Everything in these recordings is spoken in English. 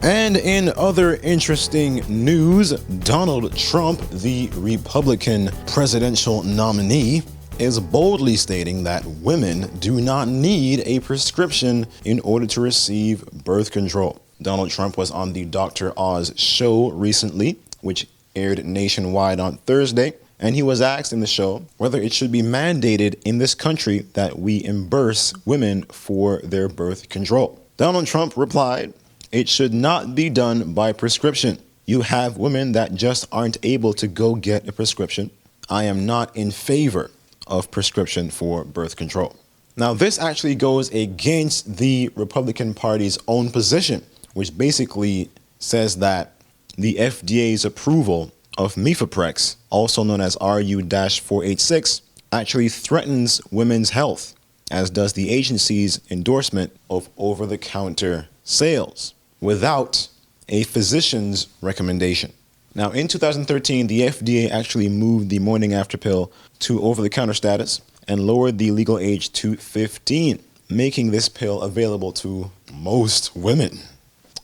And in other interesting news, Donald Trump, the Republican presidential nominee, is boldly stating that women do not need a prescription in order to receive birth control. Donald Trump was on the Dr. Oz show recently, which aired nationwide on Thursday, and he was asked in the show whether it should be mandated in this country that we reimburse women for their birth control. Donald Trump replied, "It should not be done by prescription. You have women that just aren't able to go get a prescription. I am not in favor of prescription for birth control." Now, this actually goes against the Republican Party's own position, which basically says that the FDA's approval of Mifeprex, also known as RU-486, actually threatens women's health, as does the agency's endorsement of over-the-counter sales without a physician's recommendation. Now, in 2013, the FDA actually moved the morning after pill to over-the-counter status and lowered the legal age to 15, making this pill available to most women.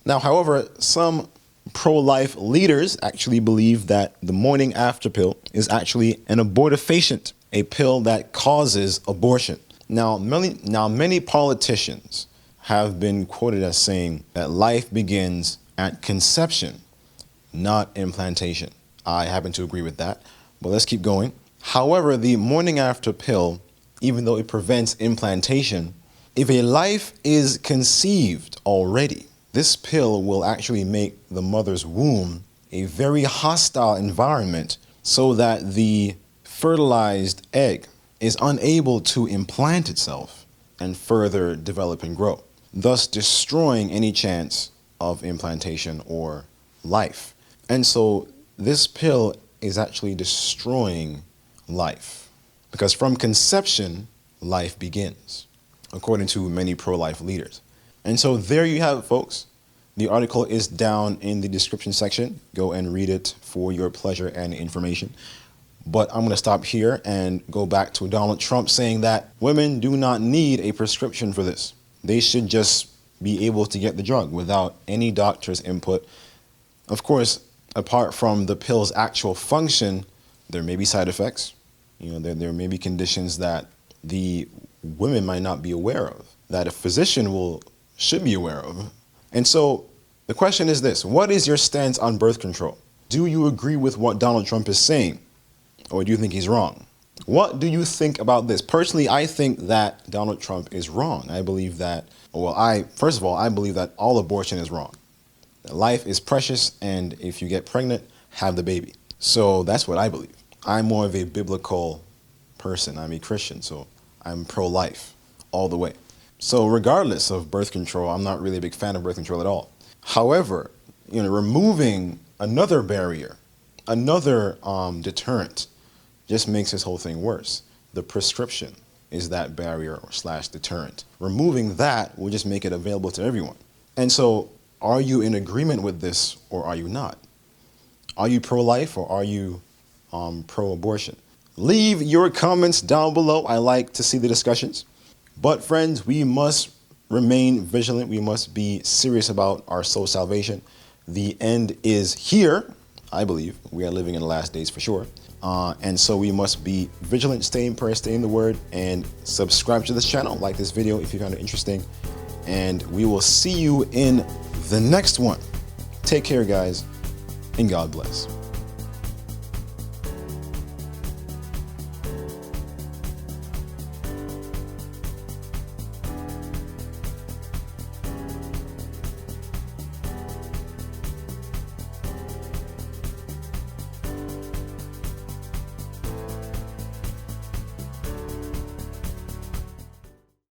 Now, however, some pro-life leaders actually believe that the morning after pill is actually an abortifacient, a pill that causes abortion. Now, many politicians have been quoted as saying that life begins at conception, not implantation. I happen to agree with that, but let's keep going. However, the morning after pill, even though it prevents implantation, if a life is conceived already, this pill will actually make the mother's womb a very hostile environment so that the fertilized egg is unable to implant itself and further develop and grow, thus destroying any chance of implantation or life. And so this pill is actually destroying life, because from conception, life begins, according to many pro-life leaders. And so there you have it, folks. The article is down in the description section. Go and read it for your pleasure and information. But I'm going to stop here and go back to Donald Trump saying that women do not need a prescription for this. They should just be able to get the drug without any doctor's input. Of course, apart from the pill's actual function, there may be side effects. There may be conditions that the women might not be aware of, that a physician should be aware of. And so the question is this: what is your stance on birth control? Do you agree with what Donald Trump is saying, or do you think he's wrong? What do you think about this? Personally, I think that Donald Trump is wrong. I believe that, first of all, I believe that all abortion is wrong. Life is precious, and if you get pregnant, have the baby. So that's what I believe. I'm more of a biblical person. I'm a Christian, so I'm pro-life all the way. So regardless of birth control, I'm not really a big fan of birth control at all. However, removing another barrier, another deterrent, just makes this whole thing worse. The prescription is that barrier / deterrent. Removing that will just make it available to everyone. And so, are you in agreement with this, or are you not? Are you pro-life, or are you pro-abortion? Leave your comments down below. I like to see the discussions. But friends, we must remain vigilant. We must be serious about our soul salvation. The end is here, I believe. We are living in the last days for sure. And so we must be vigilant, stay in prayer, stay in the word, and subscribe to this channel. Like this video if you found it interesting. And we will see you in the next one. Take care, guys, and God bless.